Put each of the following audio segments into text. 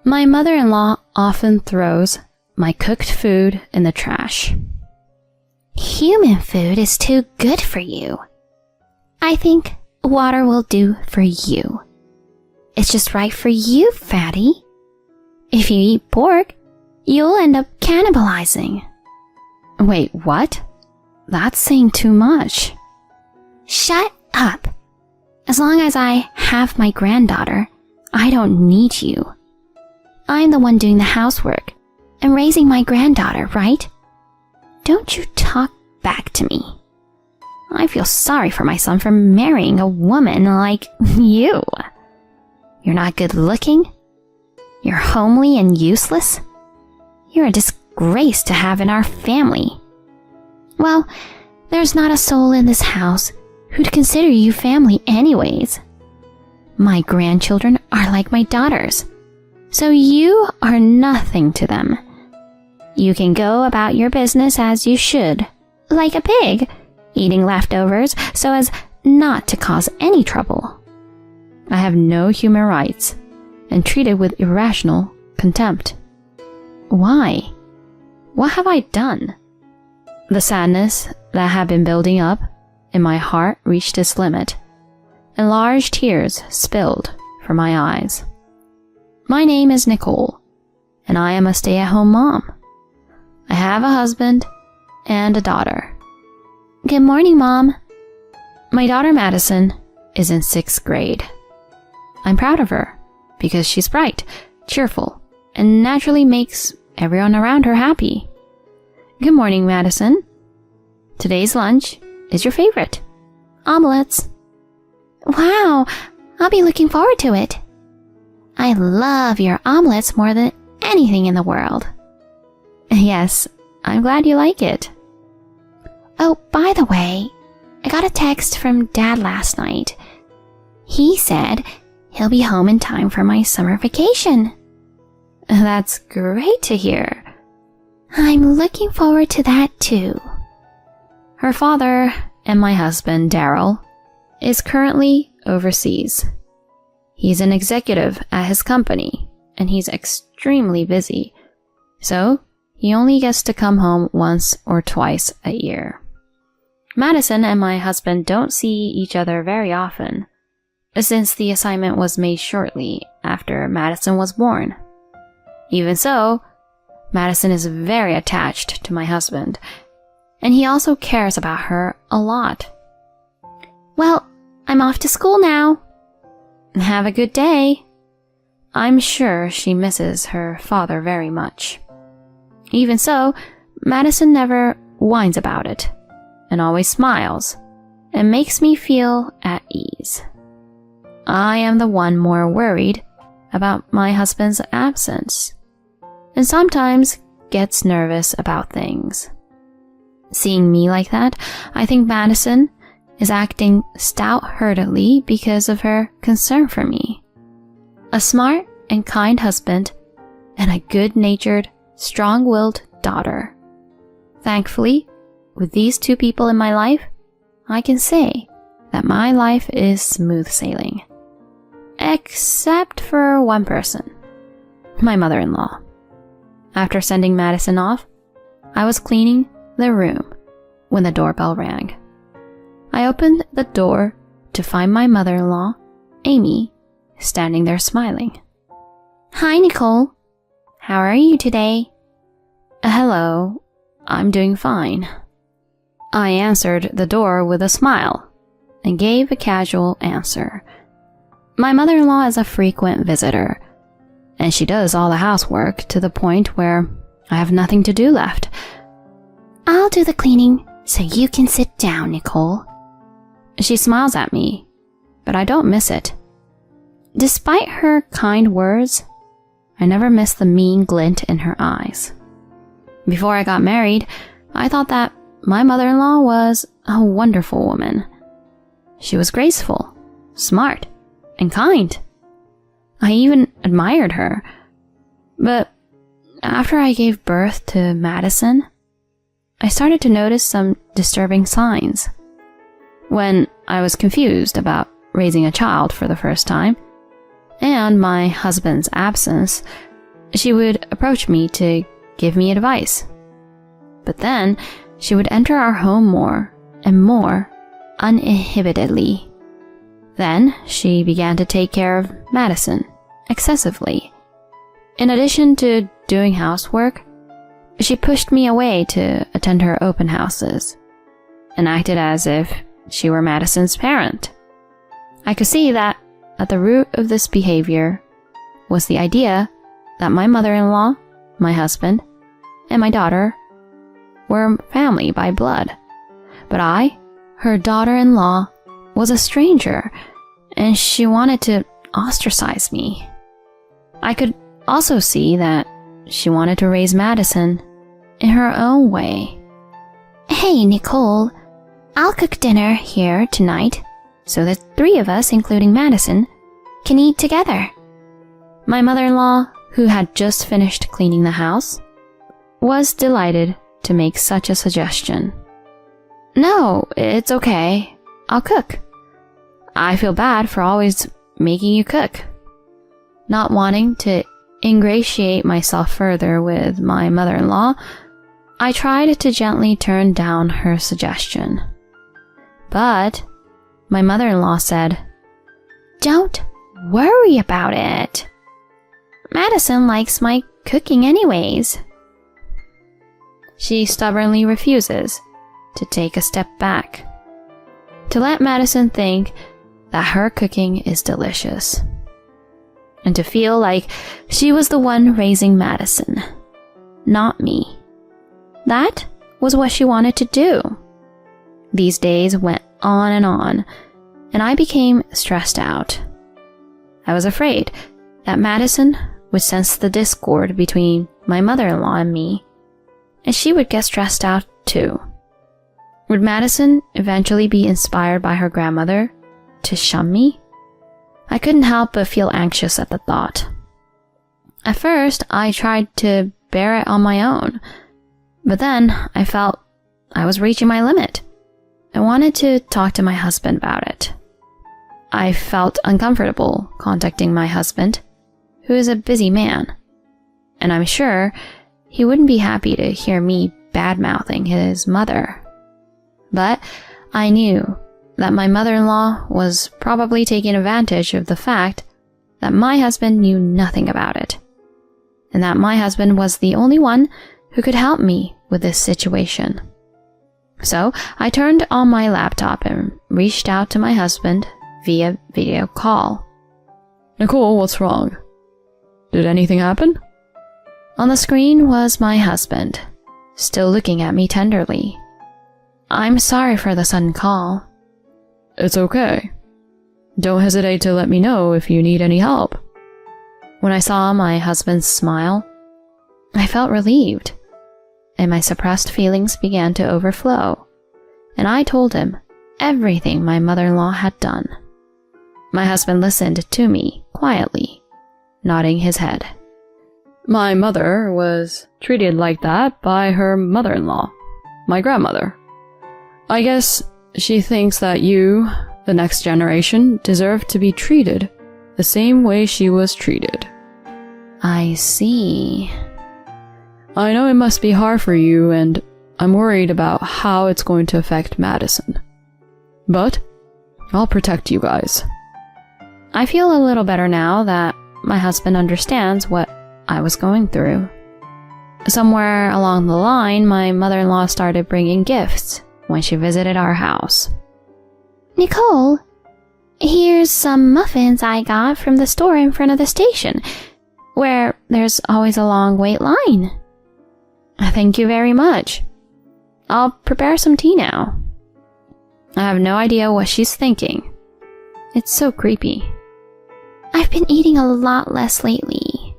My mother-in-law often throws my cooked food in the trash. Human food is too good for you. I think water will do for you. It's just right for you, fatty. If you eat pork, you'll end up cannibalizing. Wait, what? That's saying too much. Shut up. As long as I have my granddaughter, I don't need you. I'm the one doing the housework and raising my granddaughter, right? Don't you talk back to me. I feel sorry for my son for marrying a woman like you. You're not good looking. You're homely and useless. You're a disgrace to have in our family. Well, there's not a soul in this house who'd consider you family anyways. My grandchildren are like my daughters, so you are nothing to them. You can go about your business as you should, like a pig, eating leftovers so as not to cause any trouble. I have no human rights and treated with irrational contempt. Why? What have I done? The sadness that had been building up in my heart reached its limit, and large tears spilled from my eyes. My name is Nicole, and I am a stay-at-home mom. I have a husband and a daughter. Good morning, Mom. My daughter Madison is in 6th grade. I'm proud of her because she's bright, cheerful, and naturally makes everyone around her happy. Good morning, Madison. Today's lunch is your favorite. Omelets. Wow, I'll be looking forward to it. I love your omelets more than anything in the world. Yes, I'm glad you like it. Oh, by the way, I got a text from Dad last night. He said he'll be home in time for my summer vacation. That's great to hear. I'm looking forward to that too. Her father and my husband, Daryl, is currently overseas. He's an executive at his company, and he's extremely busy, so he only gets to come home once or twice a year. Madison and my husband don't see each other very often, since the assignment was made shortly after Madison was born. Even so, Madison is very attached to my husband, and he also cares about her a lot. Well, I'm off to school now. Have a good day. I'm sure she misses her father very much. Even so, Madison never whines about it, and always smiles, and makes me feel at ease. I am the one more worried about my husband's absence, and sometimes gets nervous about things. Seeing me like that, I think Madison is acting stout-heartedly because of her concern for me. A smart and kind husband, and a good-natured, strong-willed daughter. Thankfully, with these two people in my life, I can say that my life is smooth sailing. Except for one person, my mother-in-law. After sending Madison off, I was cleaning the room when the doorbell rang. I opened the door to find my mother-in-law, Amy, standing there smiling. Hi, Nicole. How are you today? Hello, I'm doing fine. I answered the door with a smile and gave a casual answer. My mother-in-law is a frequent visitor, and she does all the housework to the point where I have nothing to do left. I'll do the cleaning so you can sit down, Nicole. She smiles at me, but I don't miss it. Despite her kind words, I never miss the mean glint in her eyes. Before I got married, I thought that my mother-in-law was a wonderful woman. She was graceful, smart, and kind. I even admired her. But after I gave birth to Madison, I started to notice some disturbing signs. When I was confused about raising a child for the first time, and my husband's absence, she would approach me to give me advice. But then she would enter our home more and more uninhibitedly. Then she began to take care of Madison excessively. In addition to doing housework, she pushed me away to attend her open houses and acted as if she were Madison's parent. I could see that at the root of this behavior was the idea that my mother-in-law, my husband, and my daughter were family by blood. But I, her daughter-in-law, was a stranger, and she wanted to ostracize me. I could also see that she wanted to raise Madison in her own way. Hey, Nicole, I'll cook dinner here tonight so the three of us, including Madison, can eat together. My mother-in-law, who had just finished cleaning the house, was delighted to make such a suggestion. No, it's okay. I'll cook. I feel bad for always making you cook. Not wanting to ingratiate myself further with my mother-in-law, I tried to gently turn down her suggestion. But my mother-in-law said, "Don't worry about it. Madison likes my cooking anyways." She stubbornly refuses to take a step back, to let Madison think that her cooking is delicious, and to feel like she was the one raising Madison, not me. That was what she wanted to do. These days went on, and I became stressed out. I was afraid that Madison would sense the discord between my mother-in-law and me, and she would get stressed out too. Would Madison eventually be inspired by her grandmother to shun me? I couldn't help but feel anxious at the thought. At first, I tried to bear it on my own, but then I felt I was reaching my limit. I wanted to talk to my husband about it. I felt uncomfortable contacting my husband, who is a busy man, and I'm sure he wouldn't be happy to hear me bad-mouthing his mother. But I knew that my mother-in-law was probably taking advantage of the fact that my husband knew nothing about it, and that my husband was the only one who could help me with this situation. So I turned on my laptop and reached out to my husband via video call. "Nicole, what's wrong? Did anything happen?" On the screen was my husband, still looking at me tenderly. "I'm sorry for the sudden call." "It's okay. Don't hesitate to let me know if you need any help." When I saw my husband's smile, I felt relieved, and my suppressed feelings began to overflow, and I told him everything my mother-in-law had done. My husband listened to me quietly, nodding his head. "My mother was treated like that by her mother-in-law, my grandmother. I guess she thinks that you, the next generation, deserve to be treated the same way she was treated." I see. "I know it must be hard for you, and I'm worried about how it's going to affect Madison. But I'll protect you guys." I feel a little better now that my husband understands what I was going through. Somewhere along the line, my mother-in-law started bringing gifts when she visited our house. "Nicole, here's some muffins I got from the store in front of the station, where there's always a long wait line." "Thank you very much. I'll prepare some tea now." I have no idea what she's thinking. It's so creepy. "I've been eating a lot less lately.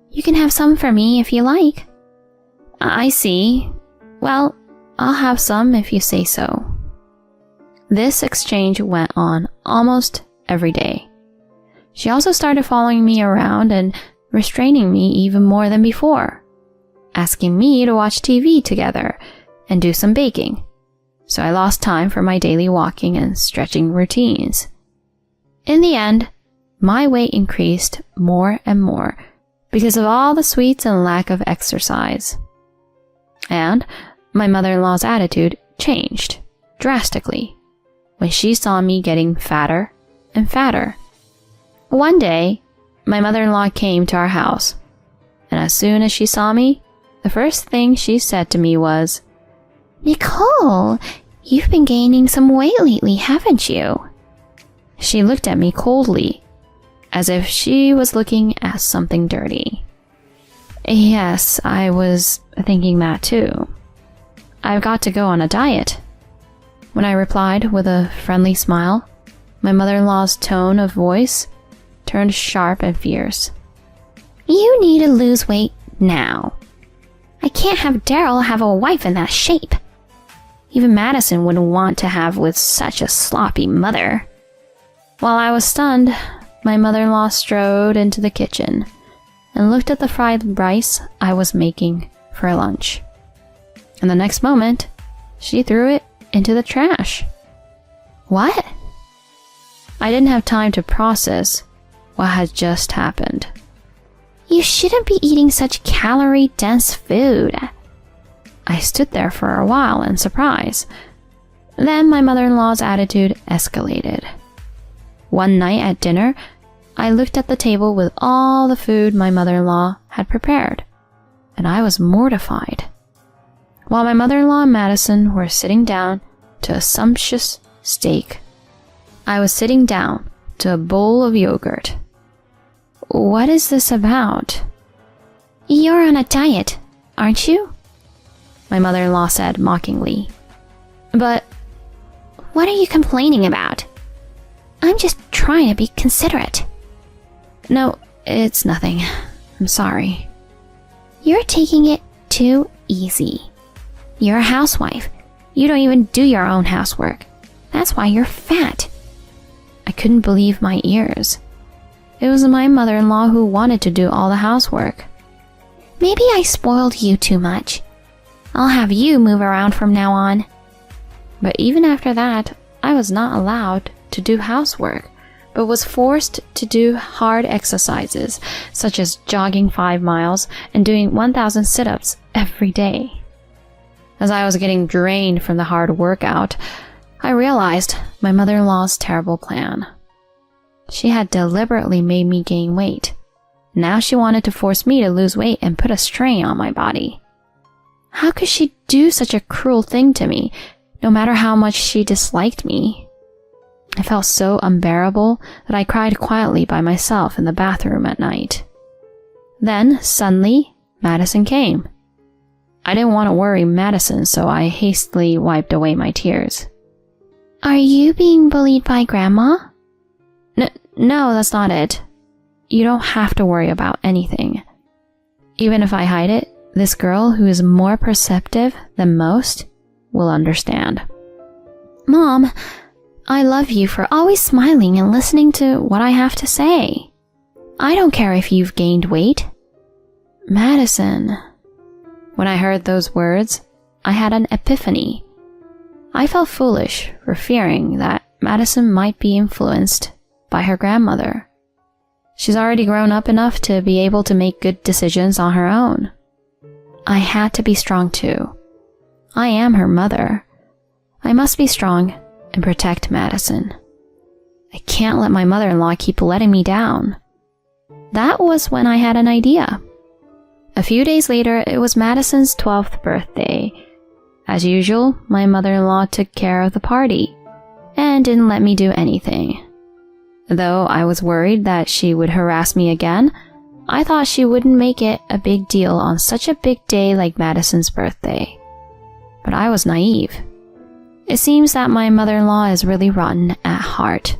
You can have some for me if you like." "I see. Well, I'll have some if you say so." This exchange went on almost every day. She also started following me around and restraining me even more than before, asking me to watch TV together and do some baking, so I lost time for my daily walking and stretching routines. In the end, my weight increased more and more because of all the sweets and lack of exercise. And my mother-in-law's attitude changed drastically when she saw me getting fatter and fatter. One day, my mother-in-law came to our house, and as soon as she saw me, the first thing she said to me was, "Nicole, you've been gaining some weight lately, haven't you?" She looked at me coldly, as if she was looking at something dirty. Yes, I was thinking that too. I've got to go on a diet. When I replied with a friendly smile, my mother-in-law's tone of voice turned sharp and fierce. "You need to lose weight now. I can't have Daryl have a wife in that shape. Even Madison wouldn't want to have with such a sloppy mother." While I was stunned, my mother-in-law strode into the kitchen and looked at the fried rice I was making for lunch. And the next moment, she threw it into the trash. What? I didn't have time to process what had just happened. You shouldn't be eating such calorie-dense food. I stood there for a while in surprise. Then my mother-in-law's attitude escalated. One night at dinner, I looked at the table with all the food my mother-in-law had prepared, and I was mortified. While my mother-in-law and Madison were sitting down to a sumptuous steak, I was sitting down to a bowl of yogurt. What is this about? You're on a diet, aren't you? My mother-in-law said mockingly. But what are you complaining about? I'm just trying to be considerate. No, it's nothing. I'm sorry. You're taking it too easy. You're a housewife. You don't even do your own housework. That's why you're fat. I couldn't believe my ears. It was my mother-in-law who wanted to do all the housework. Maybe I spoiled you too much. I'll have you move around from now on. But even after that, I was not allowed to do housework, but was forced to do hard exercises, such as jogging 5 miles and doing 1,000 sit-ups every day. As I was getting drained from the hard workout, I realized my mother-in-law's terrible plan. She had deliberately made me gain weight. Now she wanted to force me to lose weight and put a strain on my body. How could she do such a cruel thing to me, no matter how much she disliked me? I felt so unbearable that I cried quietly by myself in the bathroom at night. Then, suddenly, Madison came. I didn't want to worry Madison, so I hastily wiped away my tears. Are you being bullied by Grandma? No, that's not it. You don't have to worry about anything. Even if I hide it, this girl who is more perceptive than most will understand. Mom, I love you for always smiling and listening to what I have to say. I don't care if you've gained weight. Madison. When I heard those words, I had an epiphany. I felt foolish for fearing that Madison might be influenced by her grandmother. She's already grown up enough to be able to make good decisions on her own. I had to be strong too. I am her mother. I must be strong and protect Madison. I can't let my mother-in-law keep letting me down. That was when I had an idea. A few days later, it was Madison's 12th birthday. As usual, my mother-in-law took care of the party and didn't let me do anything. Though I was worried that she would harass me again, I thought she wouldn't make it a big deal on such a big day like Madison's birthday. But I was naive. It seems that my mother-in-law is really rotten at heart.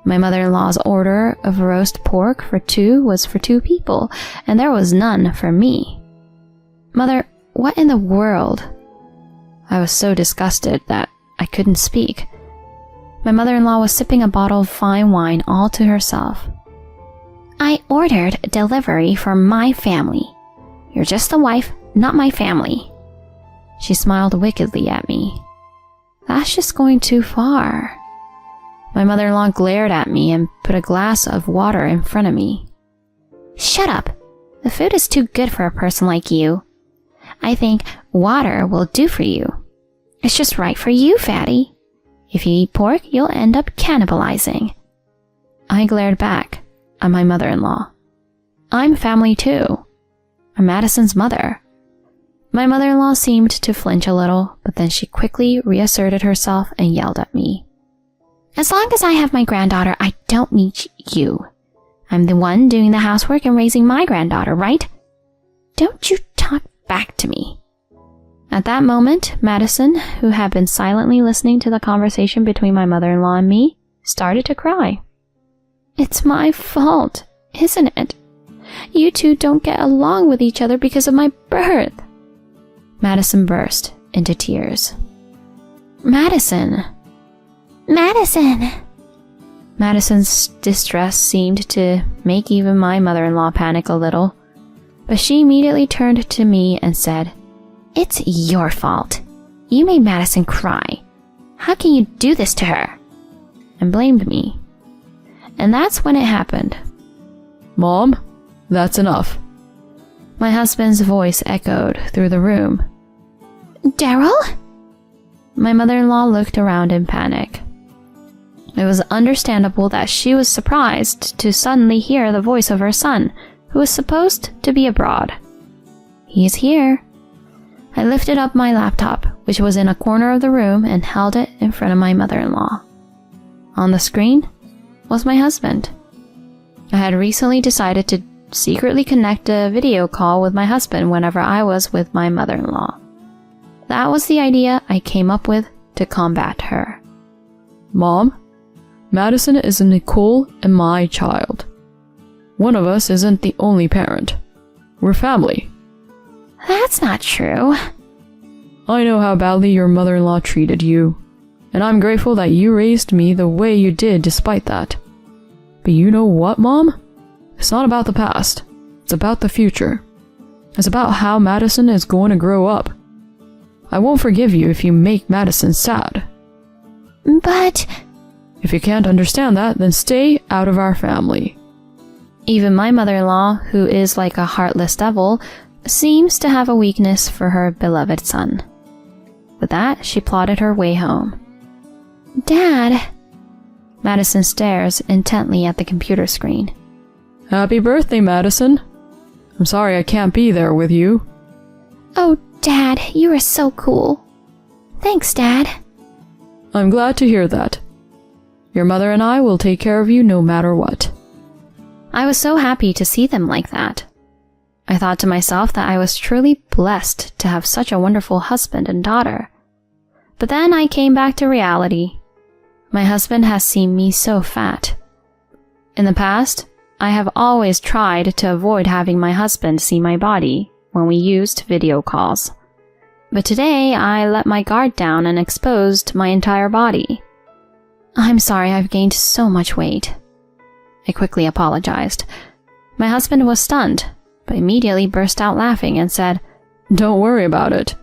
My mother-in-law's order of roast pork for 2 was for 2 people, and there was none for me. Mother, what in the world? I was so disgusted that I couldn't speak. My mother-in-law was sipping a bottle of fine wine all to herself. I ordered delivery for my family. You're just the wife, not my family. She smiled wickedly at me. That's just going too far. My mother-in-law glared at me and put a glass of water in front of me. Shut up. The food is too good for a person like you. I think water will do for you. It's just right for you, fatty. If you eat pork, you'll end up cannibalizing. I glared back at my mother-in-law. I'm family too. I'm Madison's mother. My mother-in-law seemed to flinch a little, but then she quickly reasserted herself and yelled at me. As long as I have my granddaughter, I don't need you. I'm the one doing the housework and raising my granddaughter, right? Don't you talk back to me. At that moment, Madison, who had been silently listening to the conversation between my mother-in-law and me, started to cry. It's my fault, isn't it? You two don't get along with each other because of my birth. Madison burst into tears. Madison! Madison's distress seemed to make even my mother-in-law panic a little, but she immediately turned to me and said, It's your fault. You made Madison cry. How can you do this to her? And blamed me. And that's when it happened. Mom, that's enough. My husband's voice echoed through the room. Daryl? My mother-in-law looked around in panic. It was understandable that she was surprised to suddenly hear the voice of her son, who was supposed to be abroad. He is here. I lifted up my laptop, which was in a corner of the room, and held it in front of my mother-in-law. On the screen was my husband. I had recently decided to secretly connect a video call with my husband whenever I was with my mother-in-law. That was the idea I came up with to combat her. Mom, Madison is Nicole and my child. One of us isn't the only parent. We're family. That's not true. I know how badly your mother-in-law treated you, and I'm grateful that you raised me the way you did despite that. But you know what, Mom? It's not about the past. It's about the future. It's about how Madison is going to grow up. I won't forgive you if you make Madison sad. But... If you can't understand that, then stay out of our family. Even my mother-in-law, who is like a heartless devil, seems to have a weakness for her beloved son. With that, she plodded her way home. Dad... Madison stares intently at the computer screen. Happy birthday, Madison. I'm sorry I can't be there with you. Oh, Dad, you are so cool. Thanks, Dad. I'm glad to hear that. Your mother and I will take care of you no matter what. I was so happy to see them like that. I thought to myself that I was truly blessed to have such a wonderful husband and daughter. But then I came back to reality. My husband has seen me so fat. In the past, I have always tried to avoid having my husband see my body when we used video calls. But today, I let my guard down and exposed my entire body. I'm sorry I've gained so much weight. I quickly apologized. My husband was stunned, but immediately burst out laughing and said, Don't worry about it.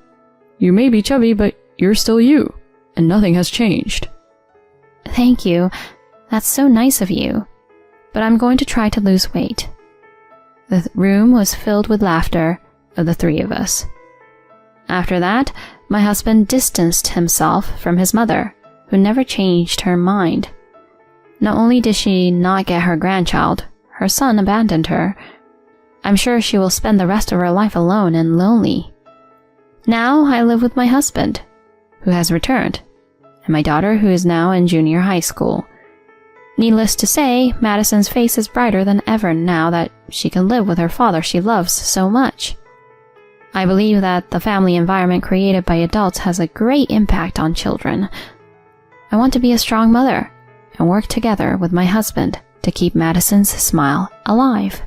You may be chubby, but you're still you, and nothing has changed. Thank you. That's so nice of you. But I'm going to try to lose weight. The room was filled with laughter of the three of us. After that, my husband distanced himself from his mother, who never changed her mind. Not only did she not get her grandchild, her son abandoned her. I'm sure she will spend the rest of her life alone and lonely. Now I live with my husband, who has returned, and my daughter, who is now in junior high school. Needless to say, Madison's face is brighter than ever now that she can live with her father she loves so much. I believe that the family environment created by adults has a great impact on children. I want to be a strong mother and work together with my husband to keep Madison's smile alive.